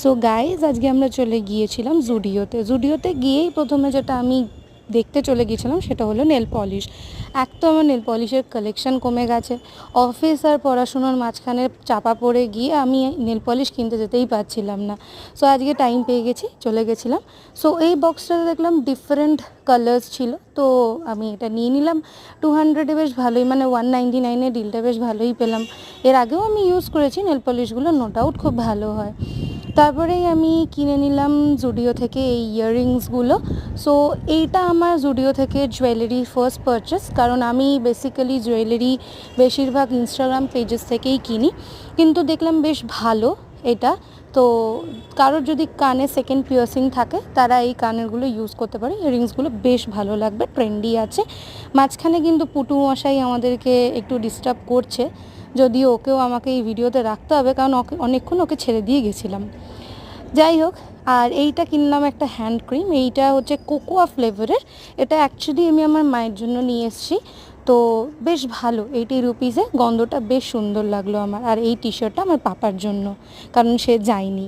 So guys আজকে আমরা চলে গিয়েছিলাম জুডিওতে গিয়েই প্রথমে যেটা আমি দেখতে চলে গিয়েছিলাম সেটা হলো নেল পলিশ। এক তো আমার নেল পলিশের কালেকশন কমে গেছে, অফিস আর পড়াশোনার মাঝখানে চাপা পড়ে গিয়ে আমি নেল পলিশ কিনতে যেতেই পারছিলাম না। সো আজকে টাইম পেয়ে গেছি, চলে গেছিলাম। সো এই বক্সটাতে দেখলাম ডিফারেন্ট কালার্স ছিল, তো আমি এটা নিয়ে নিলাম। 200-এ বেশ ভালোই, মানে 199-এ ডিলটা বেশ ভালোই পেলাম। এর আগেও আমি ইউজ করেছি নেল পলিশগুলো, নো ডাউট খুব ভালো হয়। তারপরেই আমি কিনে নিলাম জুডিও থেকে এই ইয়াররিংসগুলো। সো এইটা আমার জুডিও থেকে জুয়েলারি ফার্স্ট পারচেস, কারণ আমি বেসিক্যালি জুয়েলারি বেশিরভাগ ইনস্টাগ্রাম পেজেস থেকেই কিনি, কিন্তু দেখলাম বেশ ভালো এটা। তো কারোর যদি কানে সেকেন্ড পিয়ার্সিং থাকে তারা এই কানেরগুলো ইউজ করতে পারে, ইয়াররিংসগুলো বেশ ভালো লাগবে, ট্রেন্ডি আছে। মাঝখানে কিন্তু পুটু মশাই আমাদেরকে একটু ডিস্টার্ব করছে, যদিও ওকেও আমাকে এই ভিডিওতে রাখতে হবে, কারণ অনেকক্ষণ ওকে ছেড়ে দিয়ে গেছিলাম। যাই হোক, আর এইটা কিনলাম একটা হ্যান্ড ক্রিম, এইটা হচ্ছে কোকোয়া ফ্লেভারের। এটা অ্যাকচুয়ালি আমি আমার মায়ের জন্য নিয়ে এসেছি, তো বেশ ভালো, 80 রুপিসে। গন্ধটা বেশ সুন্দর লাগলো আমার। আর এই টি শার্টটা আমার পাপার জন্য, কারণ সে যায়নি।